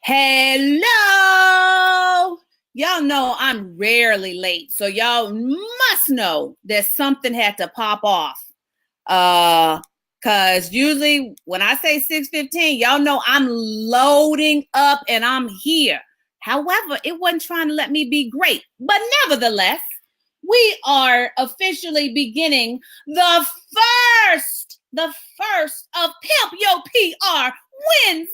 Hello. Y'all know I'm rarely late, so y'all must know that something had to pop off. Cause usually when I say 6:15, y'all know I'm loading up and I'm here. However, it wasn't trying to let me be great. But nevertheless, we are officially beginning the first of Pimp Your PR Wednesday.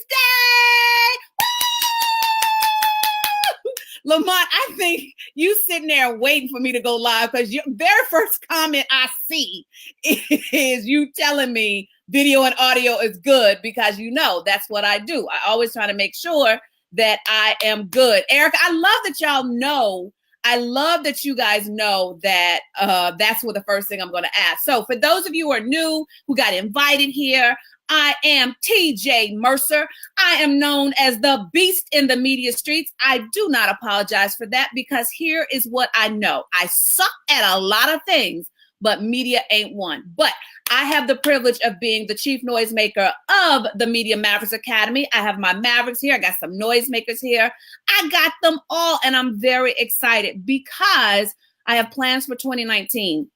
Lamont, I think you sitting there waiting for me to go live because your very first comment I see is you telling me video and audio is good because you know that's what I do. I always try to make sure that I am good. Erica, I love that y'all know. I love that you guys know that that's what the first thing I'm going to ask. So for those of you who are new, who got invited here, I am TeeJ Mercer. I am known as the beast in the media streets. I do not apologize for that because here is what I know. I suck at a lot of things, but media ain't one. But I have the privilege of being the chief noisemaker of the Media Mavericks Academy. I have my Mavericks here. I got some noisemakers here. I got them all, and I'm very excited because I have plans for 2019.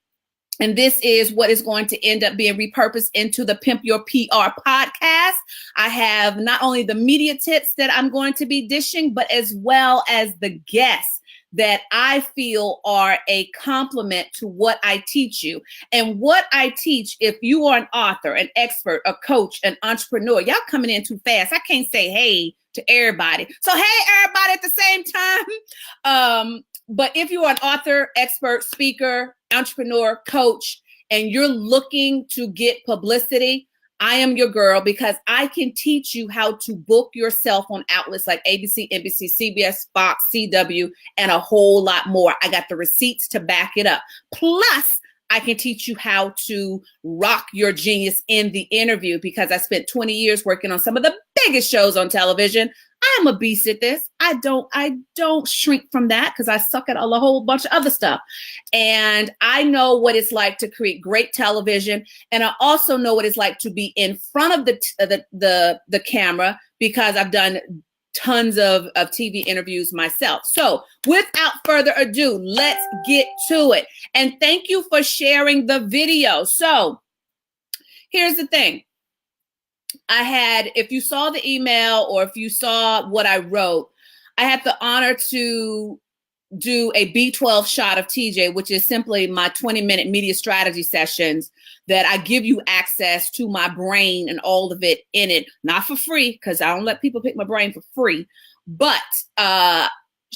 And this is what is going to end up being repurposed into the Pimp Your PR podcast. I have not only the media tips that I'm going to be dishing, but as well as the guests that I feel are a compliment to what I teach you. And what I teach, if you are an author, an expert, a coach, an entrepreneur, y'all coming in too fast. I can't say hey to everybody. So hey, everybody at the same time. But if you are an author, expert, speaker, entrepreneur, coach, and you're looking to get publicity, I am your girl because I can teach you how to book yourself on outlets like ABC, NBC, CBS, Fox, CW, and a whole lot more. I got the receipts to back it up. Plus, I can teach you how to rock your genius in the interview because I spent 20 years working on some of the biggest shows on television. I'm a beast at this. I don't shrink from that because I suck at a whole bunch of other stuff. And I know what it's like to create great television. And I also know what it's like to be in front of the camera because I've done tons of TV interviews myself. So without further ado, let's get to it. And thank you for sharing the video. So here's the thing. I had, if you saw the email or if you saw what I wrote, I had the honor to do a B12 Shot of TeeJ, which is simply my 20-minute media strategy sessions that I give you access to my brain and all of it in it, not for free, because I don't let people pick my brain for free. But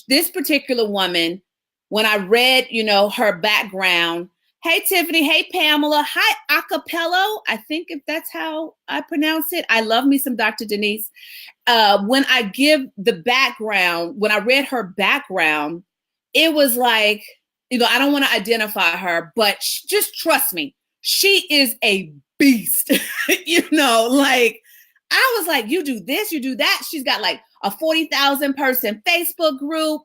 this particular woman, when I read, her background, hey, Tiffany. Hey, Pamela. Hi, Acapello. I think if that's how I pronounce it. I love me some Dr. Denise. When I give the background, when I read her background, it was like, I don't want to identify her, but just trust me. She is a beast. I was like, you do this, you do that. She's got like a 40,000 person Facebook group.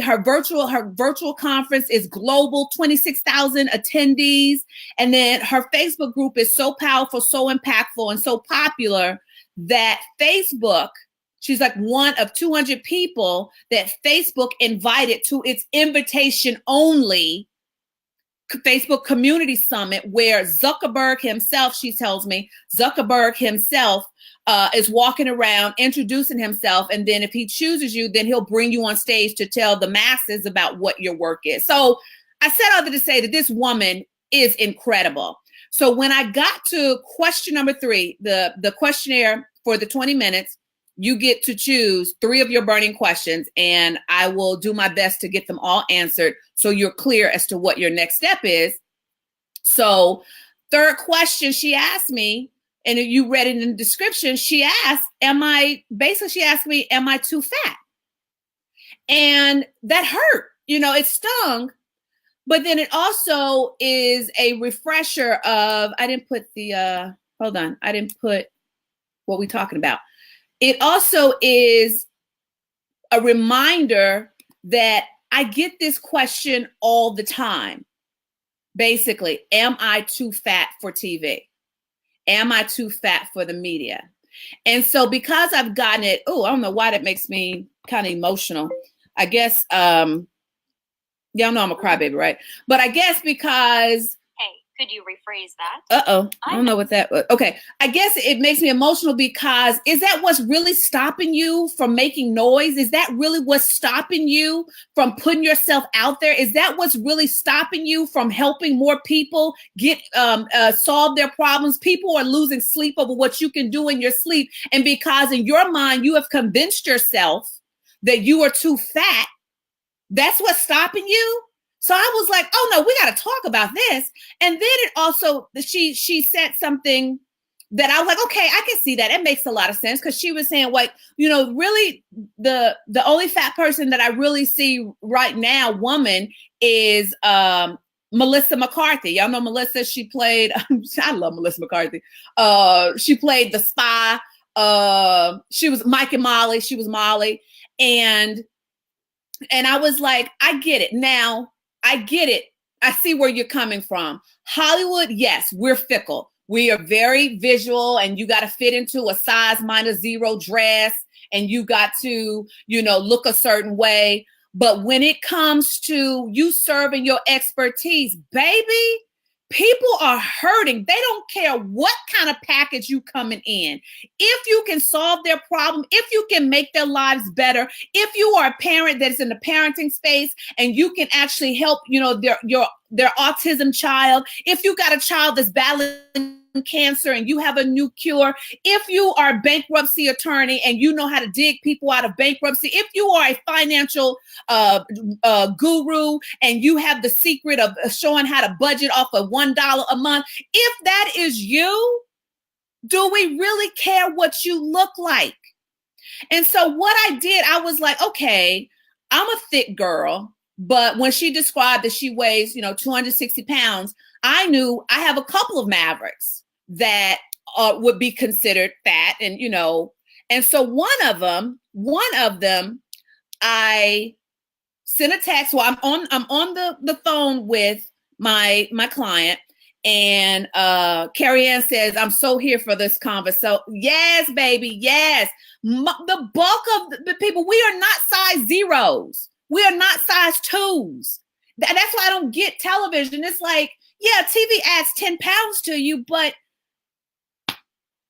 Her virtual conference is global, 26,000 attendees. And then her Facebook group is so powerful, so impactful, and so popular that Facebook, she's like one of 200 people that Facebook invited to its invitation only Facebook Community Summit, where Zuckerberg himself, she tells me, is walking around introducing himself. And then if he chooses you, then he'll bring you on stage to tell the masses about what your work is. So I said all that to say that this woman is incredible. So when I got to question number 3, the questionnaire for the 20 minutes, you get to choose 3 of your burning questions, and I will do my best to get them all answered so you're clear as to what your next step is. So 3rd question she asked me, and you read it in the description, she asked me, am I too fat? And that hurt, it stung. But then it also is a refresher of, I didn't put what we're talking about. It also is a reminder that I get this question all the time. Basically, am I too fat for TV? Am I too fat for the media? And so because I've gotten it, I don't know why that makes me kind of emotional. I guess, y'all know I'm a crybaby, right? But I guess because... Hey, could you rephrase that? I don't know what that was. Okay. I guess it makes me emotional because is that what's really stopping you from making noise? Is that really what's stopping you from putting yourself out there? Is that what's really stopping you from helping more people get solve their problems? People are losing sleep over what you can do in your sleep. And because in your mind, you have convinced yourself that you are too fat, that's what's stopping you. So I was like, oh no, we got to talk about this. And then it also, she said something that I was like, okay, I can see that. It makes a lot of sense. Cause she was saying like, really the only fat person that I really see right now, woman, is Melissa McCarthy. Y'all know Melissa, she played, I love Melissa McCarthy. She played The Spy. She was Mike and Molly. She was Molly. And I was like, I get it. Now, I get it. I see where you're coming from. Hollywood, yes, we're fickle. We are very visual, and you got to fit into a size -0 dress, and you got to, look a certain way. But when it comes to you serving your expertise, baby, people are hurting. They don't care what kind of package you coming in. If you can solve their problem, if you can make their lives better, if you are a parent that is in the parenting space and you can actually help, their autism child, if you got a child that's battling cancer and you have a new cure, if you are a bankruptcy attorney and you know how to dig people out of bankruptcy, if you are a financial guru and you have the secret of showing how to budget off of $1 a month, if that is you, do we really care what you look like? And so what I did, I was like, okay, I'm a thick girl, but when she described that she weighs, 260 pounds, I knew I have a couple of Mavericks that would be considered fat. And, and so one of them, I sent a text. Well, I'm on the phone with my client, and Carrie Ann says, I'm so here for this conversation. Yes, baby. Yes. The bulk of the people, we are not size zeros. We are not size 2s. That's why I don't get television. It's like, yeah, TV adds 10 pounds to you, but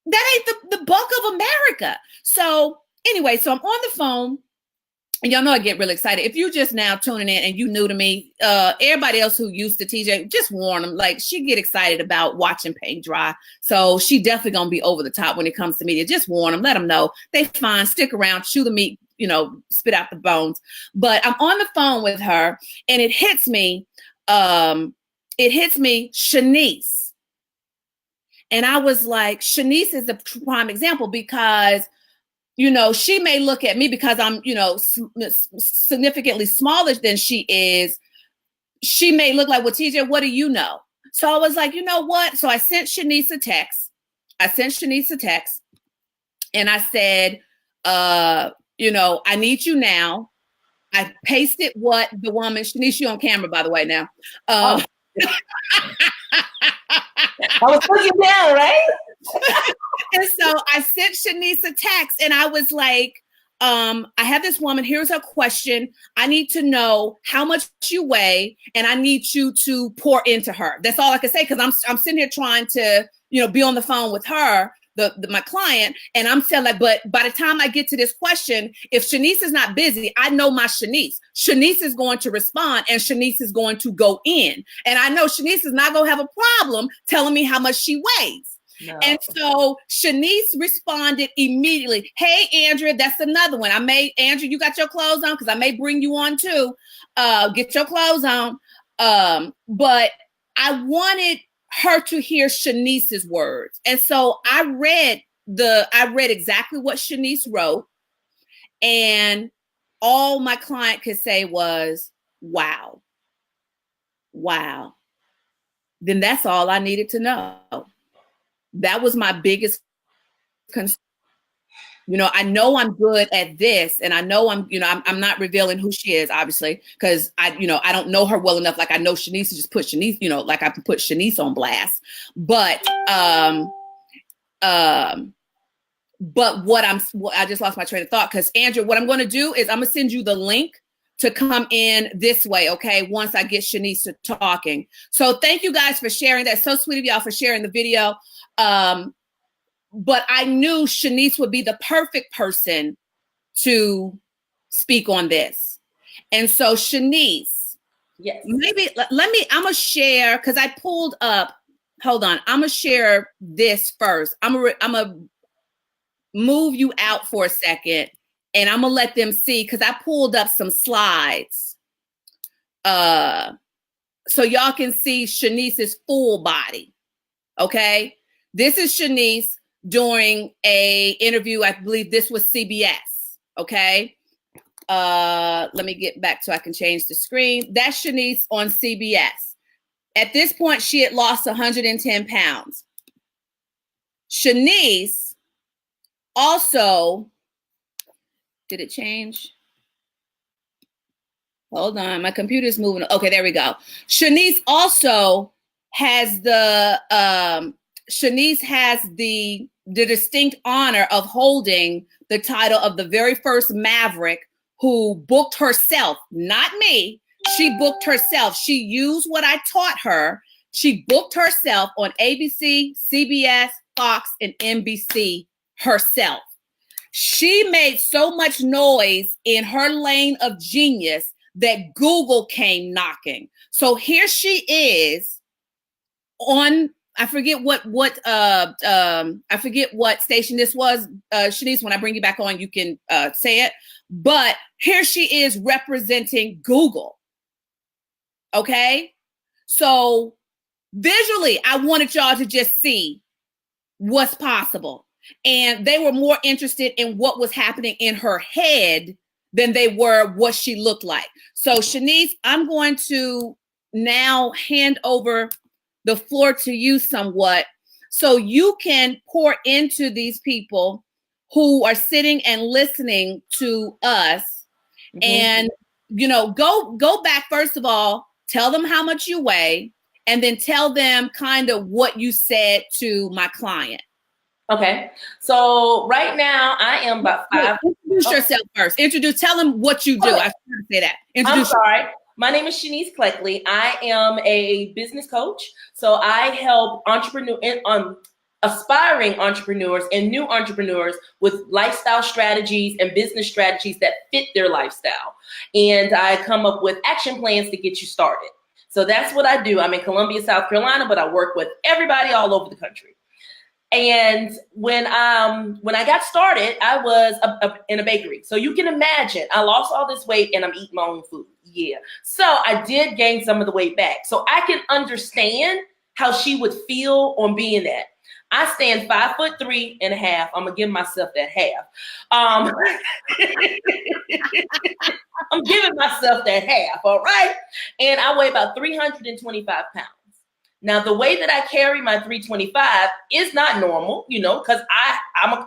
that ain't the bulk of America. So anyway, so I'm on the phone, and y'all know I get really excited. If you just now tuning in and you new to me, everybody else who used to TJ, just warn them. Like, she get excited about watching paint dry. So she definitely gonna be over the top when it comes to media. Just warn them, let them know. They fine, stick around, chew the meat, spit out the bones. But I'm on the phone with her, and it hits me, Shanice. And I was like, Shanice is a prime example because, she may look at me because I'm, significantly smaller than she is. She may look like, well, TJ, what do you know? So I was like, you know what? So I sent Shanice a text. And I said, I need you now. I pasted what the woman, Shanice, you on camera, by the way, now. I was looking down, right? And so I sent Shanice a text, and I was like, I have this woman, here's her question. I need to know how much you weigh, and I need you to pour into her. That's all I can say, because I'm sitting here trying to, be on the phone with her, my client, and I'm saying like, but by the time I get to this question, if Shanice is not busy, I know my Shanice. Shanice is going to respond, and Shanice is going to go in. And I know Shanice is not going to have a problem telling me how much she weighs. No. And so Shanice responded immediately. Hey, Andrea, that's another one. Andrea, you got your clothes on? Because I may bring you on too. Get your clothes on. But I wanted her to hear Shanice's words. And so I read exactly what Shanice wrote. And all my client could say was, wow. Wow. Then that's all I needed to know. That was my biggest concern. I know I'm good at this, and I know I'm not revealing who she is, obviously, because I don't know her well enough. Like, I know Shanice, to just put Shanice, like I can put Shanice on blast. But But I just lost my train of thought because Andrew, what I'm going to do is I'm going to send you the link to come in this way, okay? Once I get Shanice to talking. So thank you guys for sharing. That's so sweet of y'all for sharing the video. But I knew Shanice would be the perfect person to speak on this. And so Shanice, yes, maybe I'm gonna share, because I pulled up, hold on, I'm gonna share this first. I'm gonna move you out for a second and I'm gonna let them see, because I pulled up some slides. So y'all can see Shanice's full body. Okay. This is Shanice during a interview. I believe this was CBS. Okay. Let me get back so I can change the screen. That's Shanice on CBS. At this point, she had lost 110 pounds. Shanice also, did it change? Hold on, my computer's moving. Okay, there we go. Shanice also has the distinct honor of holding the title of the very first Maverick who booked herself, not me. She booked herself. She used what I taught her. She booked herself on ABC, CBS, Fox, and NBC herself. She made so much noise in her lane of genius that Google came knocking. So here she is on, I forget what station this was. Shanice, when I bring you back on, you can say it. But here she is representing Google. Okay? So visually, I wanted y'all to just see what's possible. And they were more interested in what was happening in her head than they were what she looked like. So Shanice, I'm going to now hand over the floor to you somewhat so you can pour into these people who are sitting and listening to us. Mm-hmm. And, you know, go back, first of all, tell them how much you weigh, and then tell them kind of what you said to my client. Okay, so right now I am about 5. Introduce yourself first. Tell them what you do. Okay. I should say that. I'm sorry. My name is Shanice Cleckley. I am a business coach. So I help aspiring entrepreneurs and new entrepreneurs with lifestyle strategies and business strategies that fit their lifestyle. And I come up with action plans to get you started. So that's what I do. I'm in Columbia, South Carolina, but I work with everybody all over the country. And when I got started, I was in a bakery. So you can imagine, I lost all this weight and I'm eating my own food. Yeah. So I did gain some of the weight back. So I can understand how she would feel on being that. I stand 5'3.5". I'm gonna give myself that half. I'm giving myself that half. All right. And I weigh about 325 pounds. Now, the way that I carry my 325 is not normal, you know, because I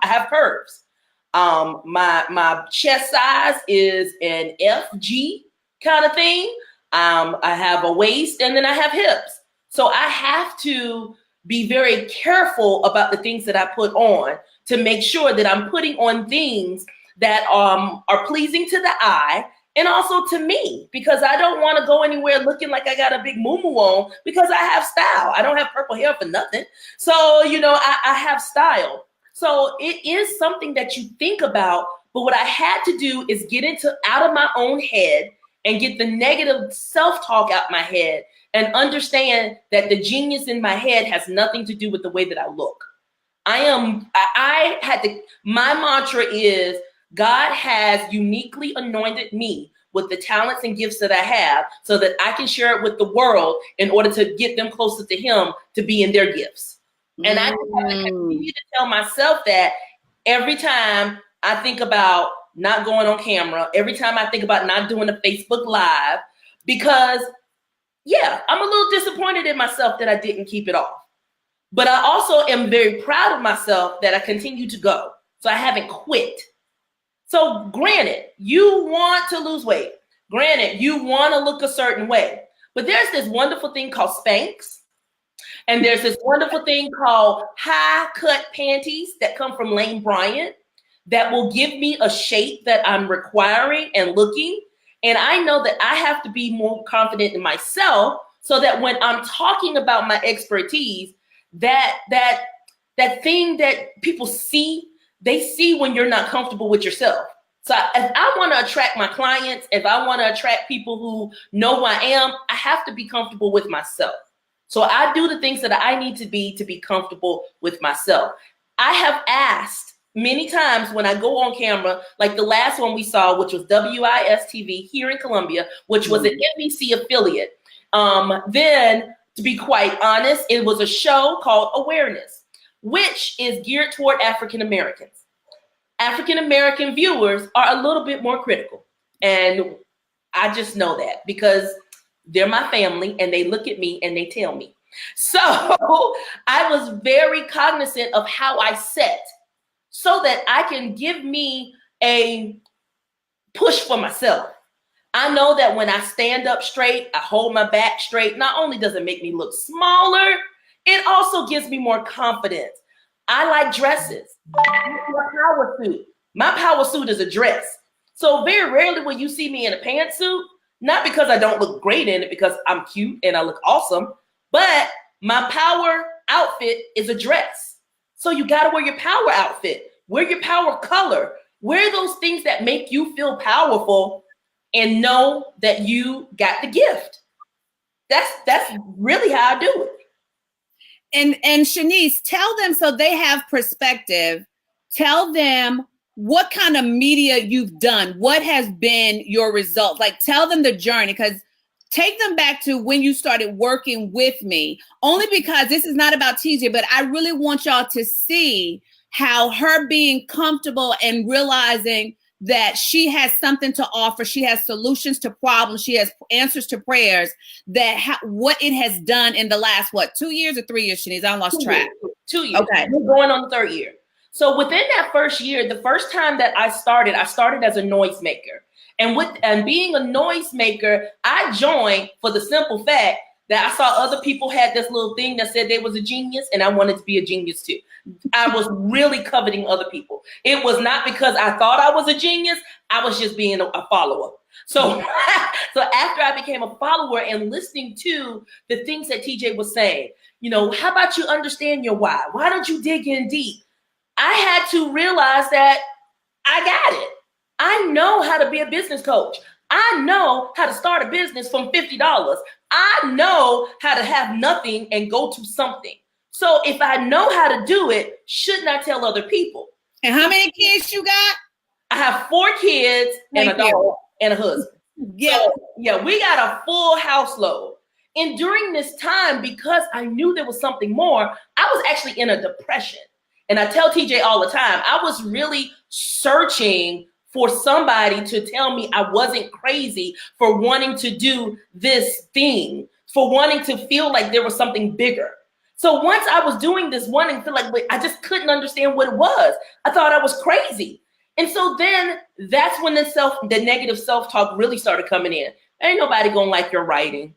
have curves. My chest size is an FG kind of thing. I have a waist and then I have hips. So I have to be very careful about the things that I put on to make sure that I'm putting on things that are pleasing to the eye and also to me, because I don't want to go anywhere looking like I got a big moo-moo on, because I have style. I don't have purple hair for nothing. So, you know, I have style. So it is something that you think about, but what I had to do is get out of my own head and get the negative self-talk out my head and understand that the genius in my head has nothing to do with the way that I look. My mantra is, God has uniquely anointed me with the talents and gifts that I have so that I can share it with the world in order to get them closer to him to be in their gifts. And I continue to tell myself that every time I think about not going on camera, every time I think about not doing a Facebook Live, because yeah, I'm a little disappointed in myself that I didn't keep it off. But I also am very proud of myself that I continue to go. So I haven't quit. So granted, you want to lose weight. Granted, you want to look a certain way. But there's this wonderful thing called Spanx. And there's this wonderful thing called high cut panties that come from Lane Bryant that will give me a shape that I'm requiring and looking. And I know that I have to be more confident in myself so that when I'm talking about my expertise, that thing that people see, they see when you're not comfortable with yourself. So if I want to attract my clients, if I want to attract people who know who I am, I have to be comfortable with myself. So I do the things that I need to be comfortable with myself. I have asked many times when I go on camera, like the last one we saw, which was WIS-TV here in Columbia, which was an NBC affiliate. Then, to be quite honest, it was a show called Awareness, which is geared toward African Americans. African American viewers are a little bit more critical. And I just know that because they're my family and they look at me and they tell me. So I was very cognizant of how I set so that I can give me a push for myself. I know that when I stand up straight, I hold my back straight, not only does it make me look smaller, it also gives me more confidence. I like dresses. I wear a power suit. My power suit is a dress. So very rarely will you see me in a pantsuit, not because I don't look great in it, because I'm cute and I look awesome, but my power outfit is a dress. So you got to wear your power outfit, wear your power color, wear those things that make you feel powerful and know that you got the gift. That's really how I do it. And Shanice, tell them so they have perspective. Tell them what kind of media you've done. What has been your result? Like, tell them the journey, because take them back to when you started working with me, only because this is not about TeeJ, but I really want y'all to see how her being comfortable and realizing that she has something to offer. She has solutions to problems. She has answers to prayers. What it has done in the last, 2 years or 3 years, Shanice? I lost track. 2 years. Okay. We're going on the third year. So within that first year, the first time that I started as a noisemaker. And being a noisemaker, I joined for the simple fact that I saw other people had this little thing that said they was a genius, and I wanted to be a genius too. I was really coveting other people. It was not because I thought I was a genius. I was just being a follower. So, so after I became a follower and listening to the things that TeeJ was saying, how about you understand your why? Why don't you dig in deep? I had to realize that I got it. I know how to be a business coach. I know how to start a business from $50. I know how to have nothing and go to something. So if I know how to do it, shouldn't I tell other people? And how many kids you got? I have 4 kids and a dog and a husband. Yeah. So, yeah, we got a full house load. And during this time, because I knew there was something more, I was actually in a depression. And I tell TeeJ all the time, I was really searching for somebody to tell me I wasn't crazy for wanting to do this thing, for wanting to feel like there was something bigger. So once I was doing this one and feel like, I just couldn't understand what it was. I thought I was crazy. And so then that's when the negative self-talk really started coming in. Ain't nobody gonna like your writing.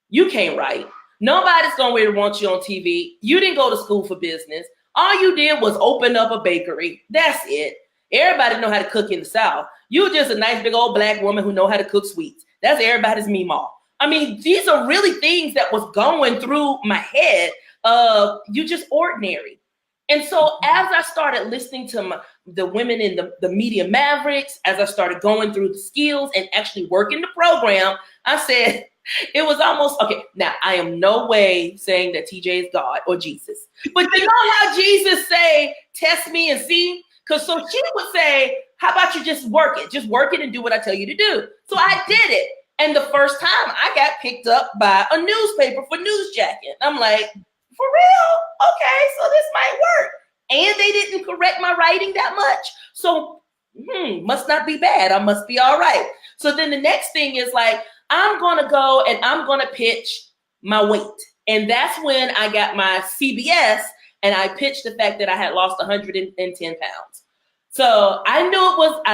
You can't write. Nobody's gonna really want you on TV. You didn't go to school for business. All you did was open up a bakery. That's it. Everybody know how to cook in the South. You just a nice big old black woman who know how to cook sweets. That's everybody's meemaw. I mean, these are really things that was going through my head of you just ordinary. And so as I started listening to the women in the media Mavericks, as I started going through the skills and actually working the program, I said, it was almost, okay, now I am no way saying that TeeJ is God or Jesus. But you know how Jesus say, test me and see? Because so she would say, how about you just work it and do what I tell you to do. So I did it. And the first time I got picked up by a newspaper for newsjacking. I'm like, for real? Okay, so this might work. And they didn't correct my writing that much. So, must not be bad. I must be all right. So then the next thing is like, I'm going to go and I'm going to pitch my weight. And that's when I got my CBS and I pitched the fact that I had lost 110 pounds. So I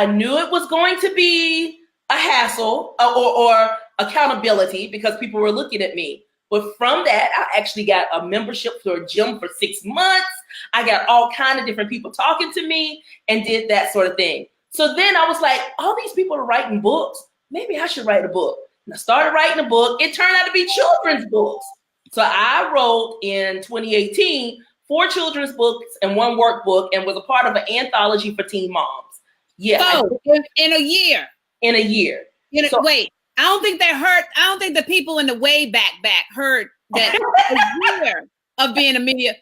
knew it was going to be a hassle or accountability because people were looking at me. But from that, I actually got a membership for a gym for 6 months. I got all kind of different people talking to me and did that sort of thing. So then I was like, all these people are writing books. Maybe I should write a book. And I started writing a book. It turned out to be children's books. So I wrote in 2018 4 children's books and 1 workbook, and was a part of an anthology for teen moms. Yeah. Oh, in a year. In a year. Wait, I don't think they heard. I don't think the people in the way back heard that a year of being a media.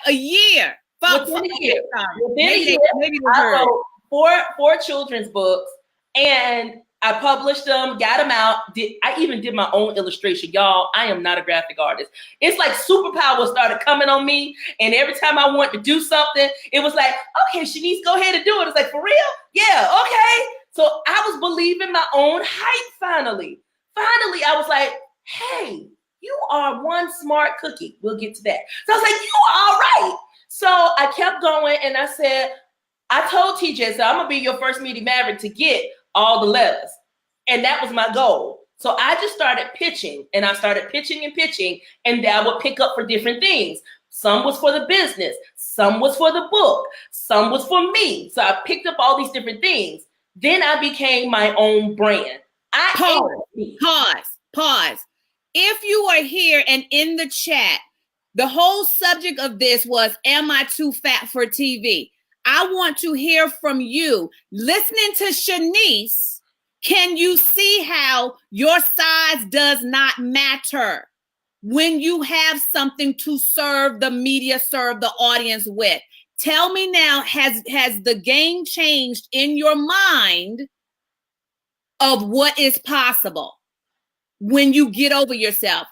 A year. Within a year. Maybe I wrote 4 children's books, and I published them, got them out. I even did my own illustration. Y'all, I am not a graphic artist. It's like superpowers started coming on me. And every time I wanted to do something, it was like, okay, Shanice, go ahead and do it. It's like, for real? Yeah, okay. So I was believing my own hype finally. Finally, I was like, hey, you are one smart cookie. We'll get to that. So I was like, you are all right. So I kept going, and I said, I told TeeJ, so I'm going to be your first media Maverick to get all the letters. And that was my goal. So I just started pitching, and I started pitching, and I would pick up for different things. Some was for the business, some was for the book, some was for me. So I picked up all these different things. Then I became my own brand. Pause. If you are here and in the chat, the whole subject of this was, am I too fat for TV? I want to hear from you. Listening to Shanice, can you see how your size does not matter when you have something to serve the media, serve the audience with? Tell me now, has the game changed in your mind of what is possible when you get over yourself?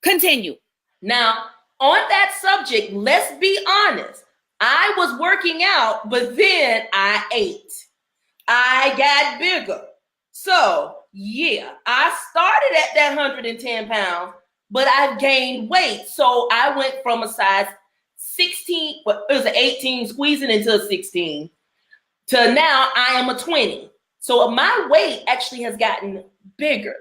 Continue. Now, on that subject, let's be honest. I was working out, but then I ate. I got bigger. So, yeah, I started at that 110 pounds, but I gained weight. So I went from a size 16, well, it was an 18, squeezing into a 16, to now I am a 20. So my weight actually has gotten bigger.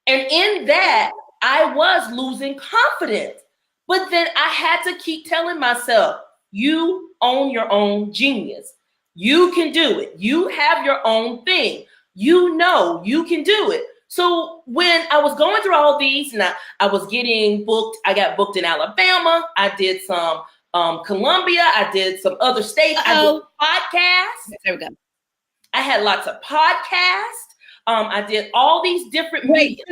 And in that, I was losing confidence. But then I had to keep telling myself, you own your own genius. You can do it. You have your own thing. You know you can do it. So when I was going through all these, and I was getting booked, I got booked in Alabama. I did some Columbia. I did some other states. I did podcasts. There we go. I had lots of podcasts. I did all these different media.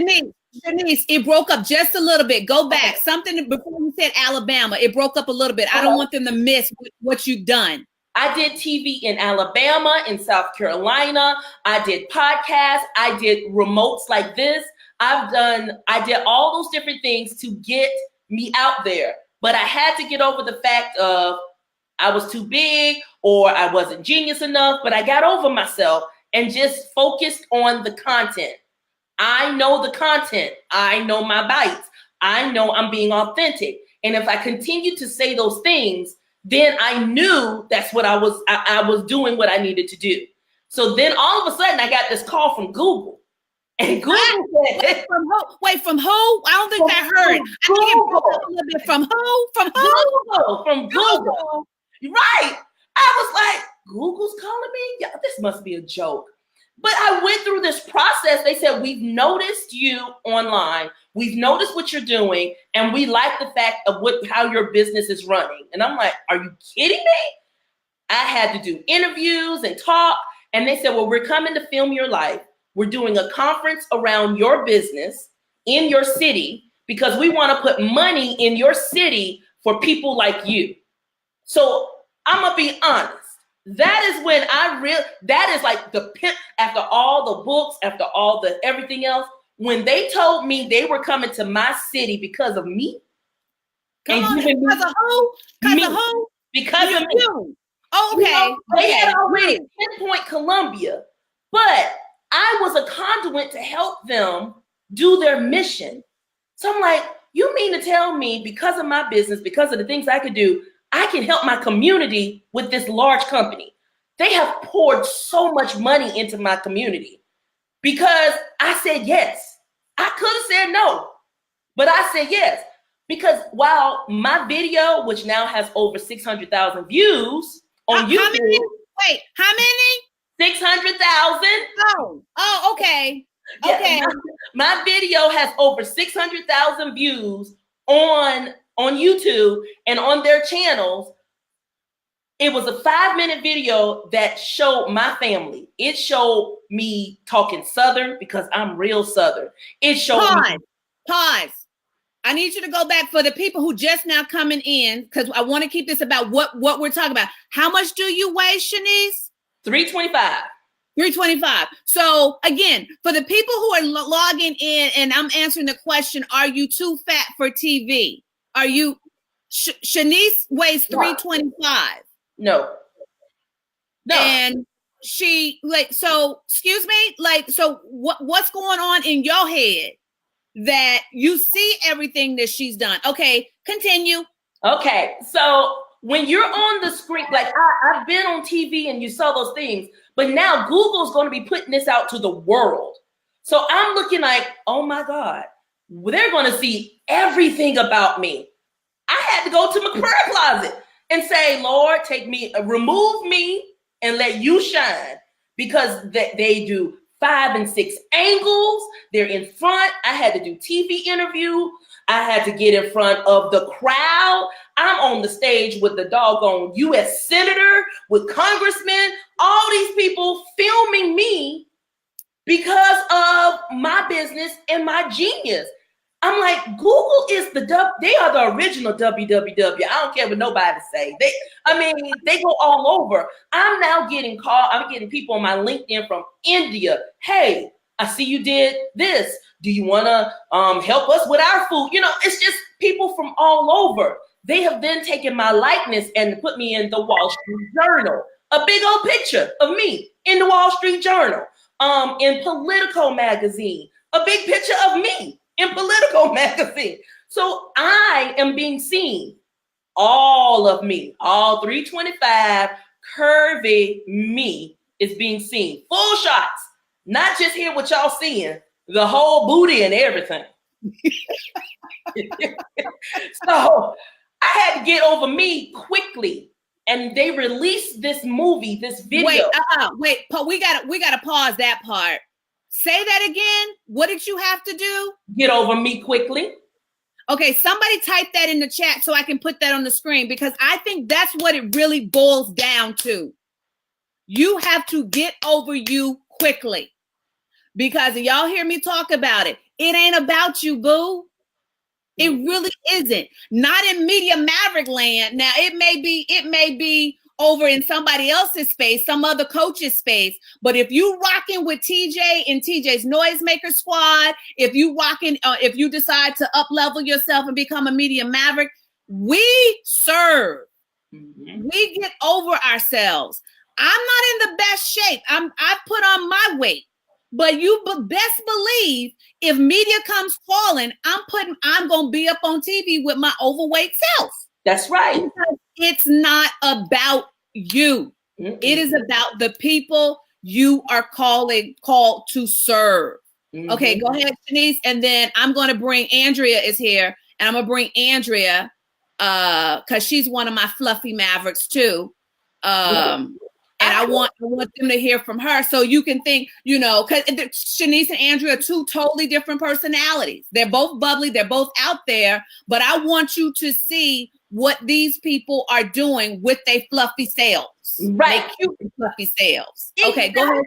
Shanice, it broke up just a little bit. Go back. Okay. Something before you said Alabama, it broke up a little bit. I don't want them to miss what you've done. I did TV in Alabama, in South Carolina. I did podcasts. I did remotes like this. I did all those different things to get me out there. But I had to get over the fact of I was too big or I wasn't genius enough, but I got over myself and just focused on the content. I know the content. I know my bites. I know I'm being authentic. And if I continue to say those things, then I knew that's what I was doing what I needed to do. So then all of a sudden I got this call from Google. And Google said, from who? I don't think I heard. I think it broke up a little bit. From who? From Google. Right. I was like, Google's calling me? Yeah, this must be a joke. But I went through this process. They said, we've noticed you online. We've noticed what you're doing. And we like the fact of how your business is running. And I'm like, are you kidding me? I had to do interviews and talk. And they said, well, we're coming to film your life. We're doing a conference around your business in your city because we want to put money in your city for people like you. So I'm going to be honest. That is when that is like the Pimp, after all the books, after all the everything else, when they told me they were coming to my city because of me. Because of who? Because of me. Oh, okay. They had already pinpoint Columbia, but I was a conduit to help them do their mission. So I'm like, you mean to tell me because of my business, because of the things I could do, I can help my community with this large company. They have poured so much money into my community because I said yes. I could have said no. But I said yes, because while my video, which now has over 600,000 views on YouTube. How many? Wait, how many? 600,000. Oh, okay. Yeah, Okay. my video has over 600,000 views on YouTube and on their channels. It was a 5-minute video that showed my family. It showed me talking Southern because I'm real Southern. It showed Pause. I need you to go back for the people who just now coming in, because I want to keep this about what we're talking about. How much do you weigh, Shanice? 325. 325. So again, for the people who are logging in, and I'm answering the question, are you too fat for TV? Are you, Shanice weighs 325. No. And she so excuse me, so what's going on in your head that you see everything that she's done? Okay, continue. Okay, so when you're on the screen, like I've been on TV and you saw those things, but now Google's going to be putting this out to the world. So I'm looking like, oh my God, they're going to see everything about me. I had to go to my prayer closet and say, Lord, take me, remove me and let you shine, because they do 5 and 6 angles. They're in front. I had to do TV interview. I had to get in front of the crowd. I'm on the stage with the doggone U.S. senator, with congressmen, all these people filming me because of my business and my genius. I'm like, Google is they are the original www. I don't care what nobody say. They go all over. I'm now getting I'm getting people on my LinkedIn from India. Hey, I see you did this. Do you want to help us with our food? You know, it's just people from all over. They have then taken my likeness and put me in the Wall Street Journal. A big old picture of me in the Wall Street Journal. In Politico magazine, a big picture of me in Politico magazine. So I am being seen. All of me, all 325 curvy me is being seen. Full shots, not just here what y'all seeing, the whole booty and everything. So I had to get over me quickly. And they released this movie, this video. Wait, we gotta pause that part. Say that again. What did you have to do? Get over me quickly. Okay, somebody type that in the chat so I can put that on the screen, because I think that's what it really boils down to. You have to get over you quickly, because y'all hear me talk about it. It ain't about you, boo. It really isn't. Not in Media Maverick land. Now it may be over in somebody else's space, some other coach's space. But if you rocking with TeeJ and TeeJ's Noisemaker Squad, if you decide to up level yourself and become a Media Maverick, we serve. Mm-hmm. We get over ourselves. I'm not in the best shape. I put on my weight. But you best believe if media comes calling, I'm gonna be up on TV with my overweight self. That's right. Because it's not about you. Mm-mm. It is about the people you are called to serve. Mm-hmm. Okay, go ahead, Shanice, and then I'm gonna bring Andrea is here, and I'm gonna bring Andrea because she's one of my fluffy Mavericks too. And I want them to hear from her, so you can think, because Shanice and Andrea are two totally different personalities. They're both bubbly, they're both out there, but I want you to see what these people are doing with their fluffy selves. Right. They cute fluffy selves. Okay, go ahead.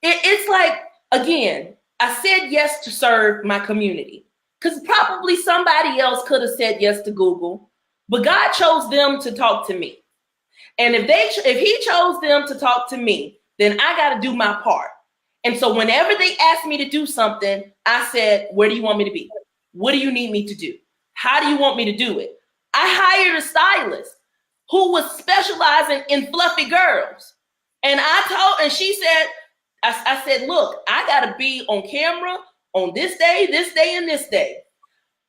It's like, again, I said yes to serve my community, because probably somebody else could have said yes to Google, but God chose them to talk to me. And if he chose them to talk to me, then I got to do my part. And so whenever they asked me to do something, I said, where do you want me to be? What do you need me to do? How do you want me to do it? I hired a stylist who was specializing in fluffy girls. And she said, I said, look, I got to be on camera on this day, and this day.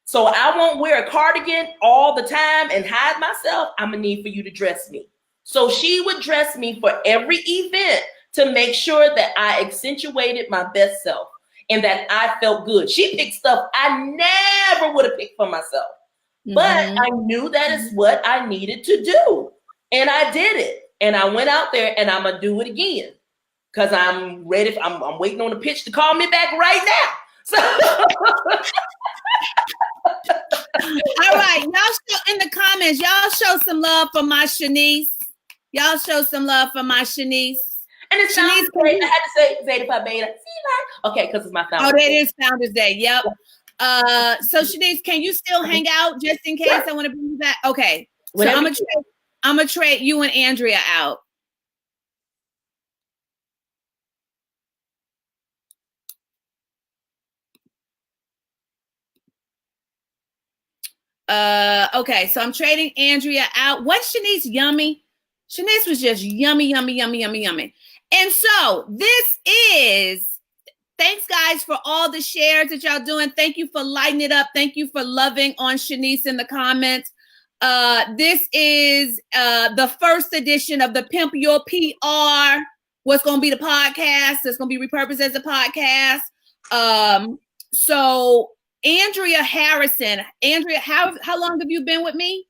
So I won't wear a cardigan all the time and hide myself. I'm going to need for you to dress me. So she would dress me for every event to make sure that I accentuated my best self. and that I felt good. She picked stuff I never would have picked for myself. But I knew that is what I needed to do. And I did it. And I went out there and I'm going to do it again. Because I'm ready. I'm waiting on the pitch to call me back right now. So. All right. Y'all show in the comments. Y'all show some love for my Shanice. Y'all show some love for my Shanice. And it sounds great. I had to say Zeta Phi Beta. Okay, because it's my Founders Day. Oh, that is Founders Day. Yep. So Shanice, can you still hang out just in case I want to bring you back? Okay. So I'm gonna trade you and Andrea out. Okay, so I'm trading Andrea out. What's Shanice yummy? Shanice was just yummy, yummy, yummy, yummy, yummy. And so this is, thanks guys for all the shares that y'all doing. Thank you for lighting it up. Thank you for loving on Shanice in the comments. This is the first edition of the Pimp Your PR. What's going to be the podcast? It's going to be repurposed as a podcast. So Andrea Harrison. Andrea, how long have you been with me?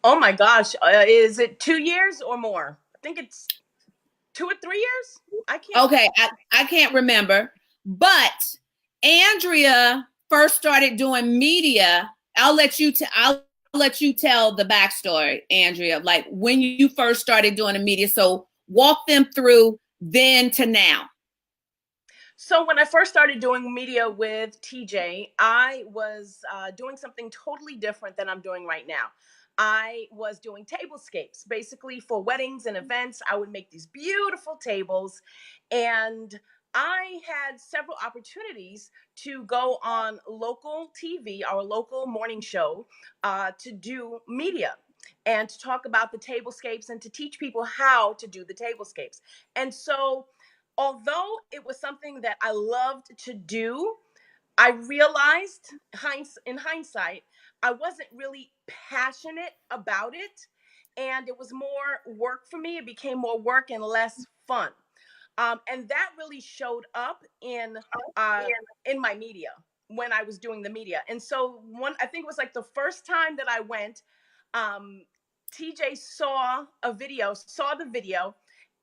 Oh my gosh. Is it 2 years or more? I think it's 2 or 3 years. I can't. Okay. I can't remember, but Andrea first started doing media. I'll let you tell the backstory, Andrea, like when you first started doing the media. So walk them through then to now. So when I first started doing media with TeeJ, I was doing something totally different than I'm doing right now. I was doing tablescapes, basically for weddings and events. I would make these beautiful tables, and I had several opportunities to go on local TV, our local morning show, to do media and to talk about the tablescapes and to teach people how to do the tablescapes. And so although it was something that I loved to do, I realized in hindsight, I wasn't really passionate about it. And it was more work for me. It became more work and less fun. And that really showed up in my media when I was doing the media. And so I think it was like the first time that I went, TeeJ saw the video,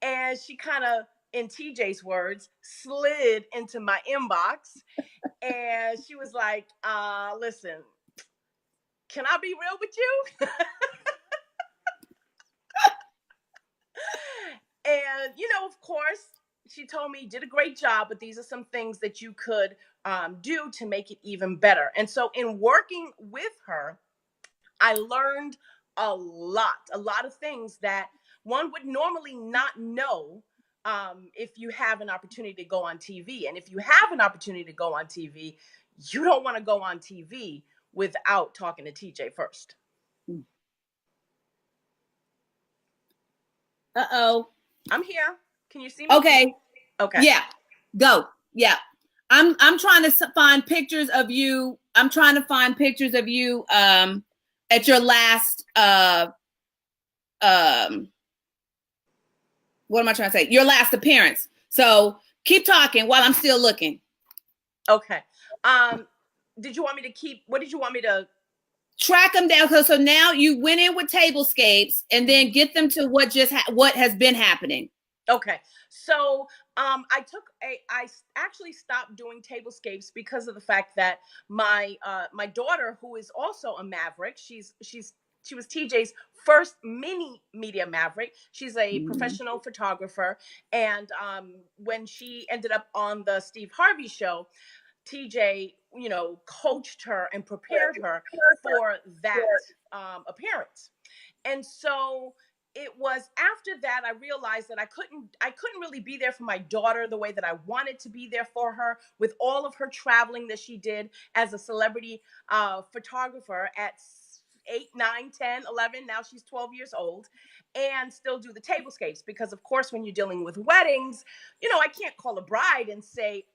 and she kind of, in TeeJ's words, slid into my inbox, and she was like, listen, can I be real with you? And, of course, she told me, you did a great job, but these are some things that you could do to make it even better. And so in working with her, I learned a lot of things that one would normally not know if you have an opportunity to go on TV. And if you have an opportunity to go on TV, you don't want to go on TV without talking to TeeJ first. Uh-oh. I'm here. Can you see me? Okay. Yeah. Go. Yeah. I'm trying to find pictures of you. I'm trying to find pictures of you at your last what am I trying to say? Your last appearance. So keep talking while I'm still looking. Okay. What did you want me to track them down? So now you went in with tablescapes and then get them to what has been happening. Okay. So I actually stopped doing tablescapes because of the fact that my daughter, who is also a Maverick, she was TeeJ's first mini media Maverick. She's a professional photographer. And when she ended up on the Steve Harvey show, TeeJ, coached her and prepared her for that appearance. And so it was after that I realized that I couldn't really be there for my daughter the way that I wanted to be there for her, with all of her traveling that she did as a celebrity photographer at 8, 9, 10, 11. Now she's 12 years old, and still do the tablescapes, because of course when you're dealing with weddings, I can't call a bride and say,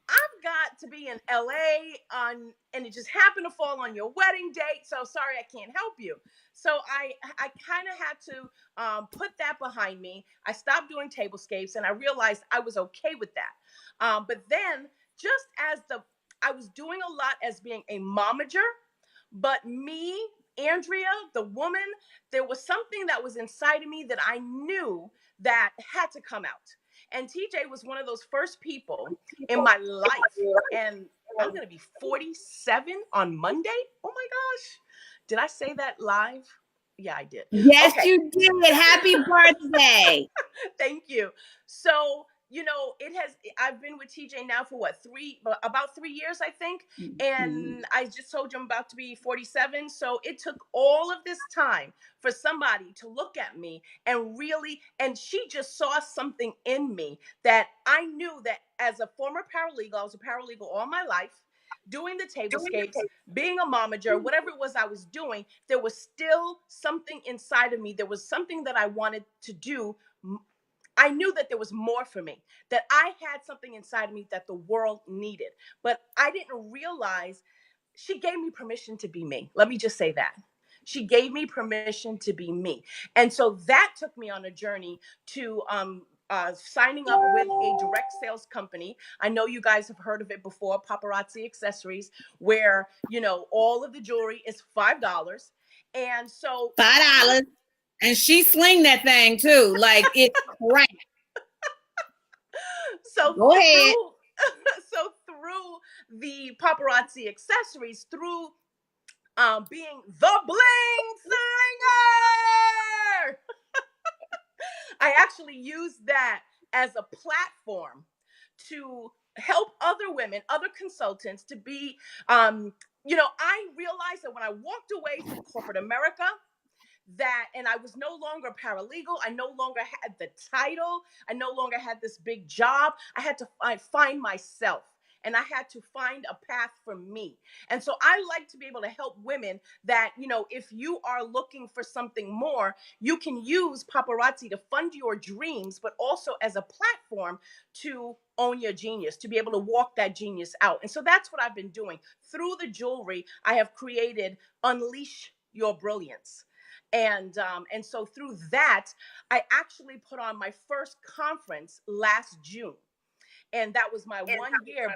I've got to be in LA and it just happened to fall on your wedding date. So sorry, I can't help you. So I kind of had to put that behind me. I stopped doing tablescapes and I realized I was okay with that. But then just as I was doing a lot as being a momager, but me, Andrea, the woman, there was something that was inside of me that I knew that had to come out. And TJ was one of those first people in my life. And I'm going to be 47 on Monday. Oh my gosh. Did I say that live? Yeah, I did. Yes, Okay. you did. Happy birthday. Thank you. So, I've been with TJ now for about 3 years, I think. And I just told you I'm about to be 47. So it took all of this time for somebody to look at me and she just saw something in me that I knew that as a former paralegal, I was a paralegal all my life, doing the tablescapes, being a momager, whatever it was I was doing, there was still something inside of me. There was something that I wanted to do. I knew that there was more for me, that I had something inside of me that the world needed. But I didn't realize she gave me permission to be me. Let me just say that. She gave me permission to be me. And so that took me on a journey to signing up with a direct sales company. I know you guys have heard of it before, Paparazzi Accessories, where, all of the jewelry is $5. And so $5. And she sling that thing too. Like it's crap. So go ahead. So through the Paparazzi Accessories, through being the bling slinger, I actually used that as a platform to help other women, other consultants to be, I realized that when I walked away from corporate America, and I was no longer paralegal. I no longer had the title. I no longer had this big job. I had to find myself. And I had to find a path for me. And so I like to be able to help women that, if you are looking for something more, you can use paparazzi to fund your dreams, but also as a platform to own your genius, to be able to walk that genius out. And so that's what I've been doing. Through the jewelry, I have created Unleash Your Brilliance. And so through that, I actually put on my first conference last June. And that was my 1 year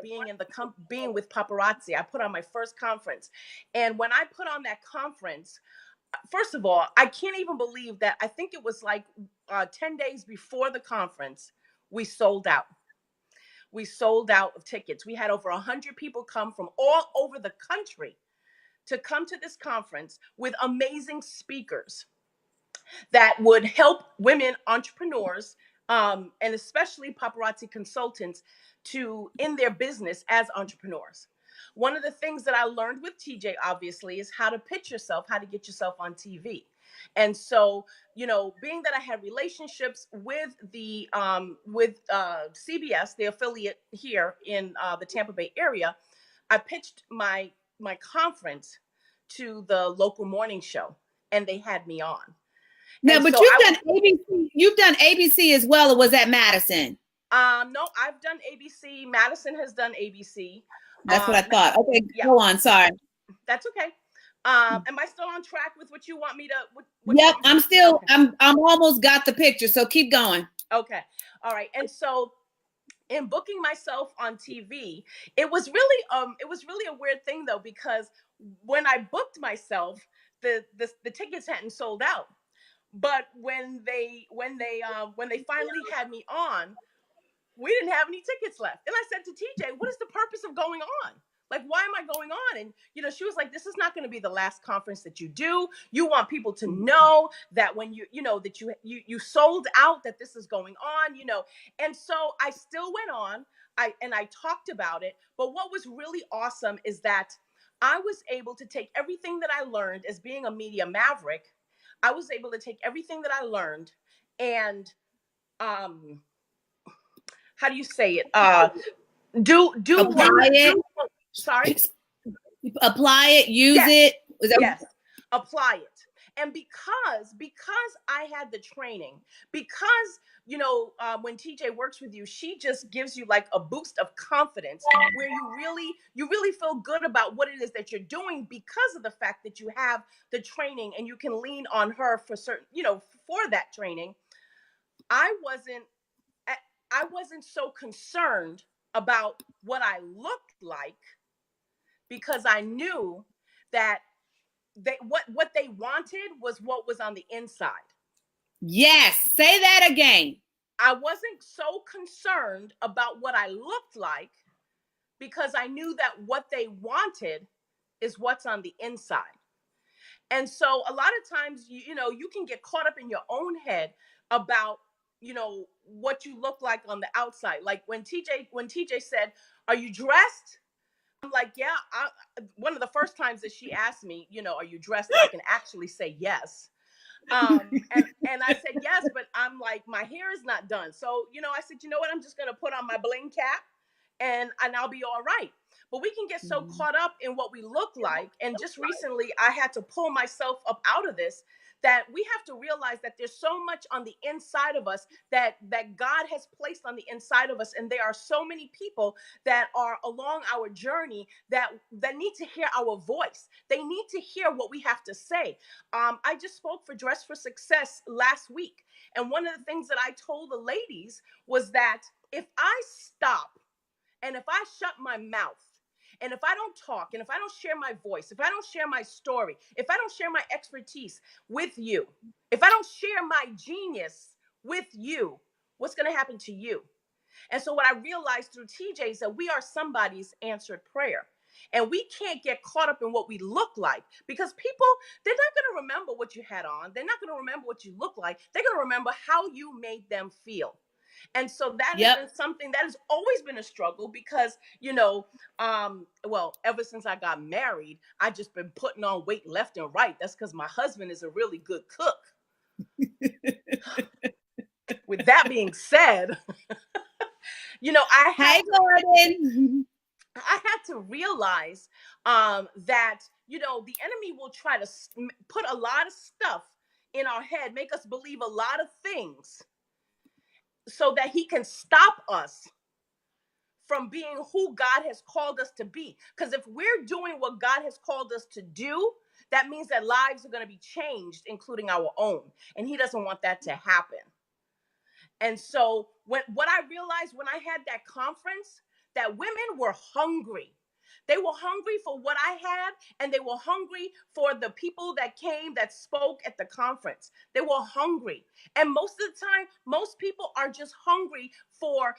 being with paparazzi. I put on my first conference. And when I put on that conference, first of all, I can't even believe that. I think it was like 10 days before the conference, we sold out. We sold out of tickets. We had over 100 people come from all over the country to come to this conference with amazing speakers that would help women entrepreneurs, and especially paparazzi consultants in their business as entrepreneurs. One of the things that I learned with TJ, obviously, is how to pitch yourself, how to get yourself on TV. And so, being that I had relationships with CBS, the affiliate here in the Tampa Bay area, I pitched my conference to the local morning show, and they had me on. No, but you've done ABC. You've done ABC as well, or was that Madison? No, I've done ABC. Madison has done ABC. That's what I thought. Okay, yeah. Go on. Sorry. That's okay. Am I still on track with what you want me to? Yep, I'm still. Okay. I'm almost got the picture. So keep going. Okay. All right. And so, in booking myself on TV, it was really a weird thing though, because when I booked myself, the tickets hadn't sold out. But when they finally had me on, we didn't have any tickets left. And I said to TJ, what is the purpose of going on? Like, why am I going on? And, she was like, this is not going to be the last conference that you do. You want people to know that when that you sold out, that this is going on, And so I still went on. I talked about it. But what was really awesome is that I was able to take everything that I learned as being a media maverick. I was able to take everything that I learned and, how do you say it? Apply it. Sorry? Apply it, use it. Yes. apply it. And because I had the training, because when TJ works with you, she just gives you like a boost of confidence where you really feel good about what it is that you're doing because of the fact that you have the training and you can lean on her for certain, for that training. I wasn't so concerned about what I looked like because I knew that what they wanted was what was on the inside. Yes, say that again. I wasn't so concerned about what I looked like because I knew that what they wanted is what's on the inside. And so a lot of times, you can get caught up in your own head about, what you look like on the outside. Like when TJ said, "Are you dressed?" I'm like, "Yeah." One of the first times that she asked me, "Are you dressed?" and I can actually say yes. And I said yes, but I'm like, my hair is not done. So, I said, you know what? I'm just going to put on my bling cap and I'll be all right. But we can get so caught up in what we look like. And just recently I had to pull myself up out of this, that we have to realize that there's so much on the inside of us that God has placed on the inside of us. And there are so many people that are along our journey that need to hear our voice. They need to hear what we have to say. I just spoke for Dress for Success last week. And one of the things that I told the ladies was that if I stop and if I shut my mouth, and if I don't talk, and if I don't share my voice, if I don't share my story, if I don't share my expertise with you, if I don't share my genius with you, what's going to happen to you? And so what I realized through TJ is that we are somebody's answered prayer. And we can't get caught up in what we look like, because people, they're not going to remember what you had on. They're not going to remember what you look like. They're going to remember how you made them feel. And so that has been something that has always been a struggle because, ever since I got married, I just been putting on weight left and right. That's because my husband is a really good cook. With that being said, Hey, Gordon. I had to realize that, the enemy will try to put a lot of stuff in our head, make us believe a lot of things so that he can stop us from being who God has called us to be. Because if we're doing what God has called us to do, that means that lives are going to be changed, including our own. And he doesn't want that to happen. And so what I realized when I had that conference, that women were hungry. They were hungry for what I had, and they were hungry for the people that came that spoke at the conference. They were hungry. And most of the time, most people are just hungry for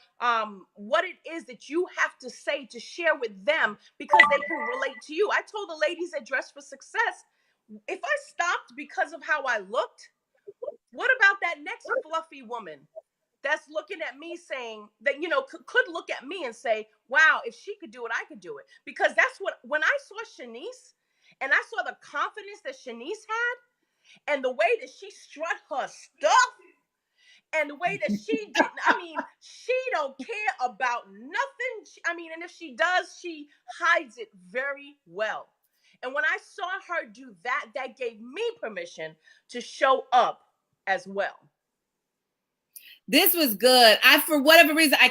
what it is that you have to say to share with them because they can relate to you. I told the ladies at Dress for Success, if I stopped because of how I looked, what about that next fluffy woman that's looking at me saying that, could look at me and say, wow, if she could do it, I could do it. Because that's when I saw Shanice and I saw the confidence that Shanice had and the way that she strut her stuff and the way that she she don't care about nothing. And if she does, she hides it very well. And when I saw her do that, that gave me permission to show up as well. This was good. For whatever reason, I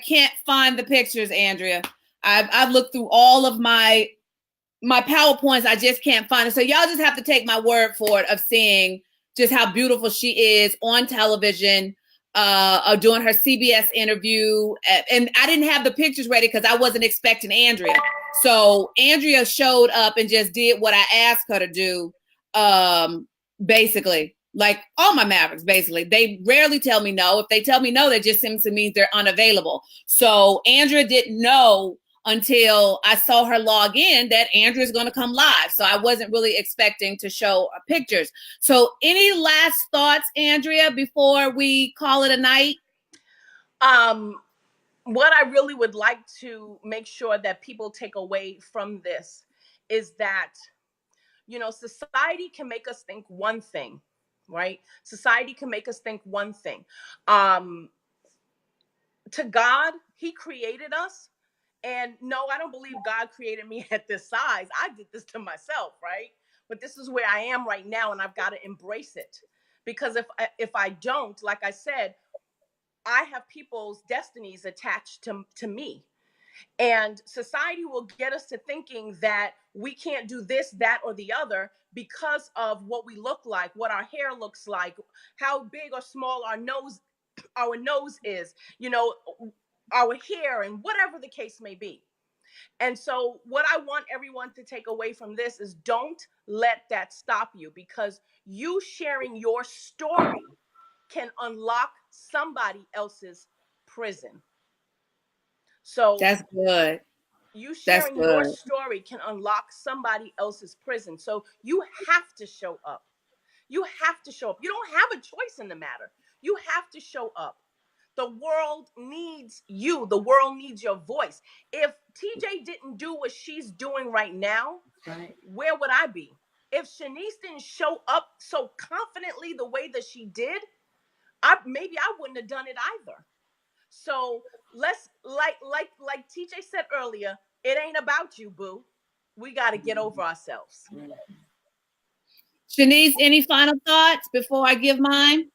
can't find the pictures, Andrea. I've looked through all of my PowerPoints. I just can't find it. So y'all just have to take my word for it of seeing just how beautiful she is on television, doing her CBS interview. And I didn't have the pictures ready because I wasn't expecting Andrea. So Andrea showed up and just did what I asked her to do, basically. Like all my Mavericks, basically. They rarely tell me no. If they tell me no, that just seems to mean they're unavailable. So Andrea didn't know until I saw her log in that Andrea's going to come live. So I wasn't really expecting to show pictures. So any last thoughts, Andrea, before we call it a night? What I really would like to make sure that people take away from this is that, society can make us think one thing. Right? Society can make us think one thing. To God, he created us. And no, I don't believe God created me at this size. I did this to myself, right? but this is where I am right now, and I've got to embrace it. Because if I don't, like I said, I have people's destinies attached to me. And society will get us to thinking that we can't do this, that, or the other because of what we look like, what our hair looks like, how big or small our nose is, you know, our hair, and whatever the case may be. And so what I want everyone to take away from this is, don't let that stop you, because you sharing your story can unlock somebody else's prison. So that's good. you That's sharing your good. story can unlock somebody else's prison. So you have to show up. You have to show up. You don't have a choice in the matter. You have to show up. The world needs you. The world needs your voice. If TeeJ didn't do what she's doing right now, Right. where would I be? If Shanice didn't show up so confidently the way that she did, maybe I wouldn't have done it either. So let's, like TeeJ said earlier, it ain't about you, boo. We got to get over ourselves. Shanice, any final thoughts before I give mine?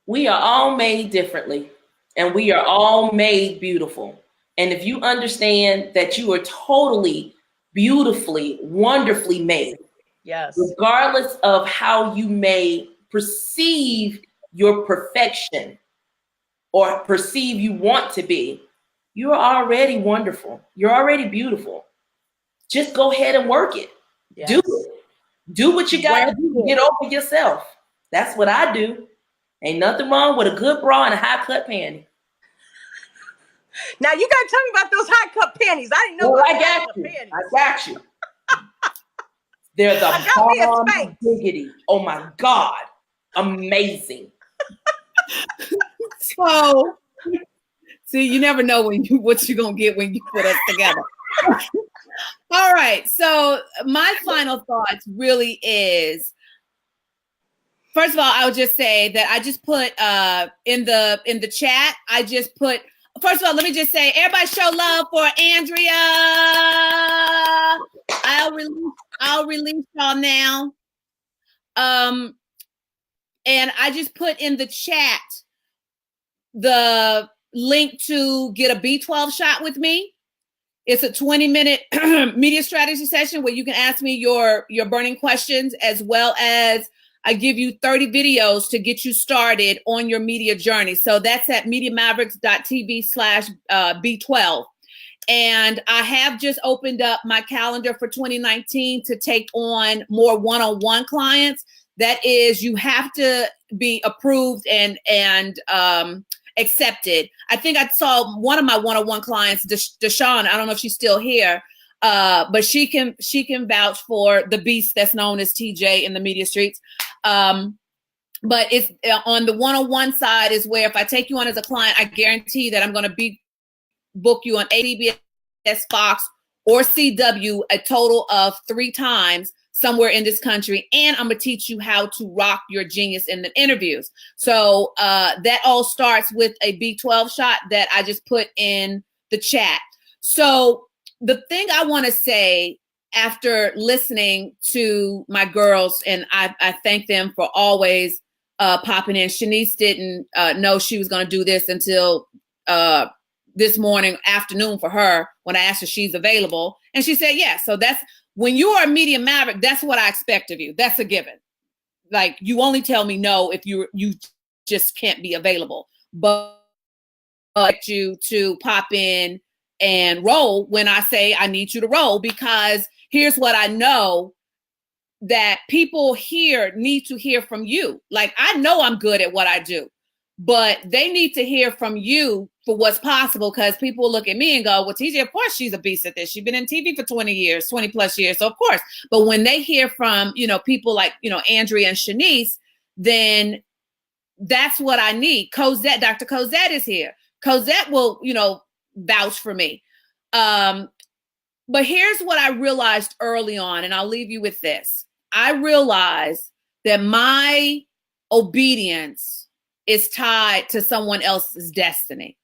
We are all made differently, and we are all made beautiful. And if you understand that you are totally, beautifully, wonderfully made, Yes. regardless of how you may perceive your perfection or perceive you want to be, you're already wonderful. You're already beautiful. Just go ahead and work it. Yes. Do it. Do what you got to do to get over yourself. That's what I do. Ain't nothing wrong with a good bra and a high cut panty. Now you gotta tell me about those high cut panties. I didn't know Well, about I got you. panties. I got you. They're the bomb diggity. Oh my God. Amazing. So, see, you never know what you're gonna get when you put us together. All right. So my final thoughts really is, first of all, I would just say that I just put in the chat, I just put, first of all, let me just say, everybody show love for Andrea. I'll release y'all now. And I just put in the chat the link to get a B12 shot with me. It's a 20-minute media strategy session where you can ask me your burning questions, as well as I give you 30 videos to get you started on your media journey. So that's at MediaMavericks.tv/B12. And I have just opened up my calendar for 2019 to take on more one-on-one clients. That is, you have to be approved and accepted. I think I saw one of my one-on-one clients, Deshawn. I don't know if she's still here, but she can vouch for the beast that's known as TeeJ in the media streets. But it's on the one-on-one side is where if I take you on as a client, I guarantee that I'm going to book you on CBS, Fox, or CW a total of 3 times somewhere in this country, and I'm gonna teach you how to rock your genius in the interviews. So that all starts with a B12 shot that I just put in the chat. So the thing I want to say after listening to my girls, and I thank them for always popping in. Shanice didn't know she was gonna do this until this morning afternoon for her when I asked her she's available, and she said yes. So that's, when you are a media maverick, that's what I expect of you. That's a given. Like, you only tell me no if you just can't be available. But you to pop in and roll when I say I need you to roll, because here's what I know that people here need to hear from you. Like, I know I'm good at what I do, but they need to hear from you for what's possible, because people look at me and go, well, TeeJ, of course she's a beast at this. She's been in TV for 20 plus years. So of course, but when they hear from, people like, Andrea and Shanice, then that's what I need. Cosette, Dr. Cosette is here. Cosette will, vouch for me. But here's what I realized early on, and I'll leave you with this. I realized that my obedience is tied to someone else's destiny.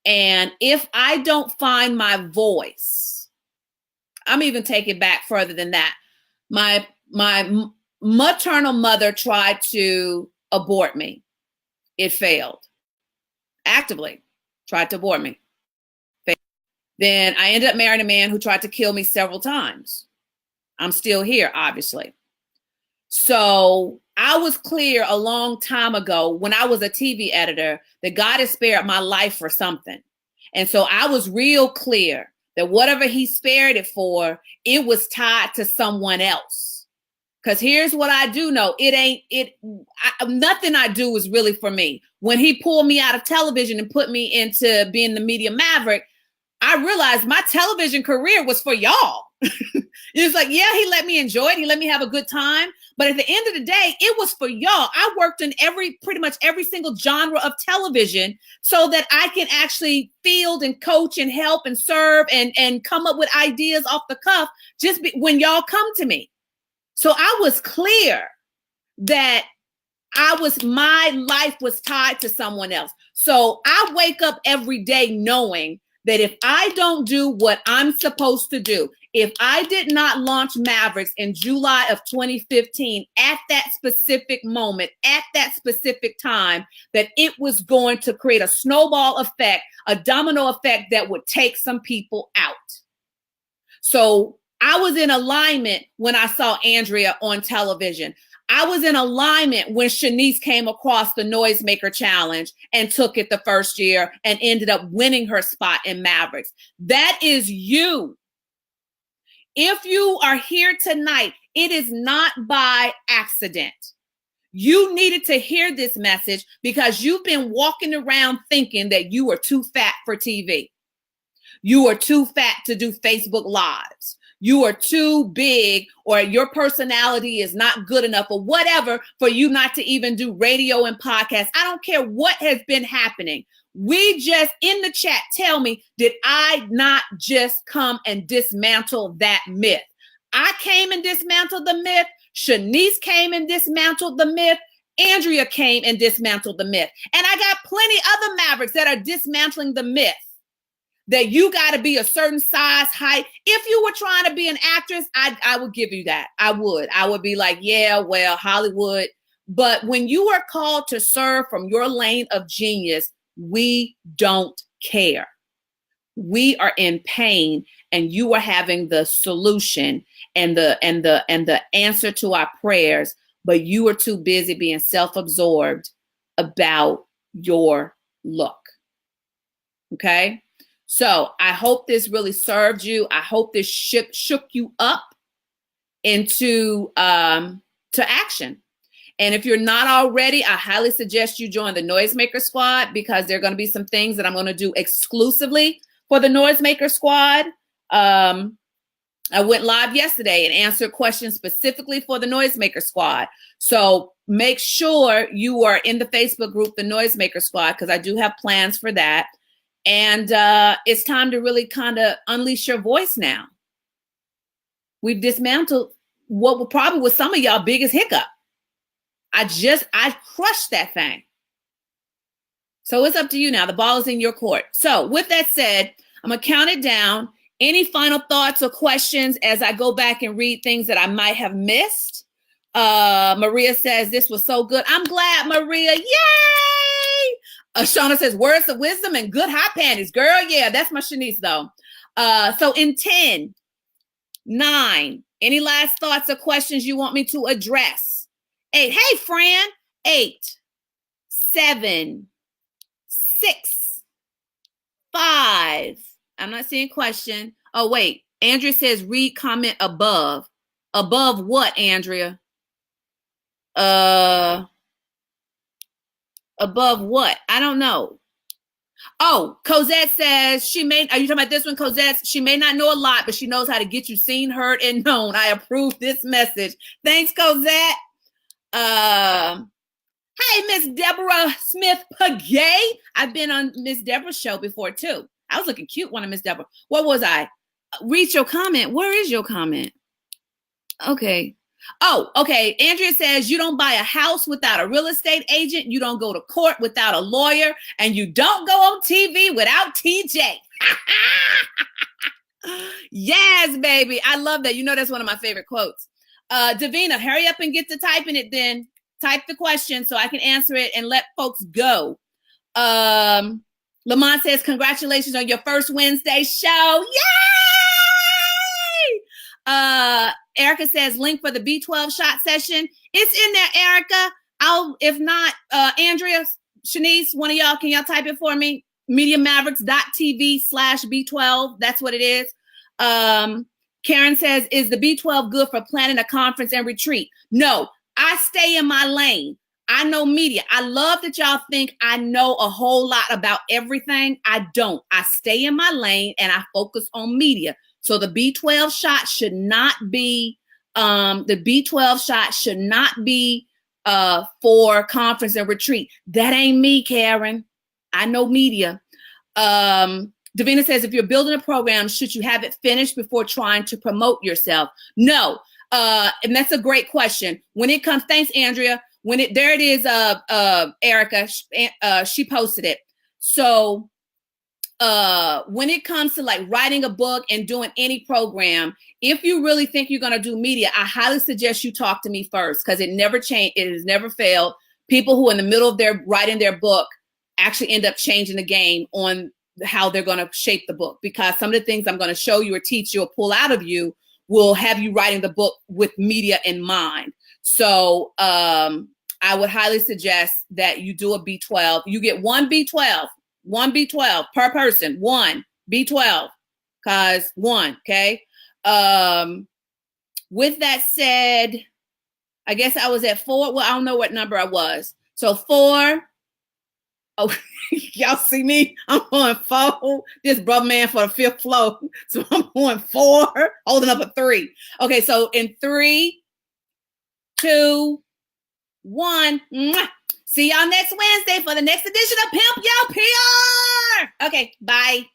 And if I don't find my voice, I'm even taking back further than that. My maternal mother tried to abort me. It failed. Actively tried to abort me. Failed. Then I ended up marrying a man who tried to kill me several times. I'm still here, obviously. So I was clear a long time ago when I was a TV editor that God has spared my life for something. And so I was real clear that whatever he spared it for, it was tied to someone else. Because here's what I do know. Nothing I do is really for me. When he pulled me out of television and put me into being the media maverick, I realized my television career was for y'all. It's like, yeah, he let me enjoy it. He let me have a good time. But at the end of the day, it was for y'all. I worked in pretty much every single genre of television so that I can actually field and coach and help and serve and come up with ideas off the cuff when y'all come to me. So I was clear that my life was tied to someone else. So I wake up every day knowing that if I don't do what I'm supposed to do, if I did not launch Mavericks in July of 2015 at that specific moment, at that specific time, that it was going to create a snowball effect, a domino effect that would take some people out. So I was in alignment when I saw Andrea on television. I was in alignment when Shanice came across the Noisemaker Challenge and took it the first year and ended up winning her spot in Mavericks. That is you. If you are here tonight, it is not by accident. You needed to hear this message because you've been walking around thinking that you are too fat for TV. You are too fat to do Facebook Lives. You are too big, or your personality is not good enough, or whatever, for you not to even do radio and podcasts. I don't care what has been happening. We just, in the chat, tell me, did I not just come and dismantle that myth? I came and dismantled the myth. Shanice came and dismantled the myth. Andrea came and dismantled the myth. And I got plenty other Mavericks that are dismantling the myth that you got to be a certain size, height. If you were trying to be an actress, I would give you that. I would be like, yeah, well, Hollywood. But when you are called to serve from your lane of genius, we don't care. We are in pain, and you are having the solution and the answer to our prayers, but you are too busy being self-absorbed about your look. Okay? So I hope this really served you. I hope this shook you up into to action. And if you're not already, I highly suggest you join the Noisemaker Squad, because there are going to be some things that I'm going to do exclusively for the Noisemaker Squad. I went live yesterday and answered questions specifically for the Noisemaker Squad. So make sure you are in the Facebook group, the Noisemaker Squad, because I do have plans for that. And it's time to really kind of unleash your voice now. We've dismantled what probably was some of y'all biggest hiccup. I crushed that thing. So it's up to you now. The ball is in your court. So with that said, I'm going to count it down. Any final thoughts or questions as I go back and read things that I might have missed? Maria says, this was so good. I'm glad, Maria. Yay! Shauna says, words of wisdom and good hot panties. Girl, yeah, that's my Shanice, though. So in 10, 9, any last thoughts or questions you want me to address? 8, hey, Fran. 8, 7, 6, 5. I'm not seeing question. Oh, wait. Andrea says, read comment above. Above what, Andrea? Above what? I don't know. Oh, Cosette says are you talking about this one, Cosette? She may not know a lot, but she knows how to get you seen, heard, and known. I approve this message. Thanks, Cosette. Hey, Miss Deborah Smith-Pagay. I've been on Miss Deborah's show before, too. I was looking cute, one of Miss Deborah. What was I? Read your comment. Where is your comment? Okay. Oh, okay. Andrea says you don't buy a house without a real estate agent. You don't go to court without a lawyer. And you don't go on TV without TJ. Yes, baby. I love that. You know, that's one of my favorite quotes. Davina, hurry up and get to typing it then. Type the question so I can answer it and let folks go. Lamont says, congratulations on your first Wednesday show. Yay! Erica says, link for the B12 shot session. It's in there, Erica. If not, Andrea, Shanice, one of y'all, can y'all type it for me? MediaMavericks.tv/B12. That's what it is. Karen says, is the B12 good for planning a conference and retreat? No, I stay in my lane. I know media. I love that y'all think I know a whole lot about everything. I don't. I stay in my lane and I focus on media. So the B12 shot should not be for conference and retreat. That ain't me, Karen. I know media. Davina says, if you're building a program, should you have it finished before trying to promote yourself? No. And that's a great question. When it comes, thanks, Andrea. There it is, Erica, she posted it. So when it comes to like writing a book and doing any program, if you really think you're going to do media, I highly suggest you talk to me first, because it never changed. It has never failed. People who are in the middle of their writing their book actually end up changing the game on how they're going to shape the book, because some of the things I'm going to show you or teach you or pull out of you will have you writing the book with media in mind. So I would highly suggest that you do a B12. You get one B12 per person, one B12, cause one, okay? With that said, I guess I was at 4. Well, I don't know what number I was. So 4. Oh, y'all see me? I'm on 4. This brother man for the 5th floor. So I'm on 4, holding up a 3. Okay, so in 3, 2, 1. Mwah. See y'all next Wednesday for the next edition of Pimp Your PR. Okay, bye.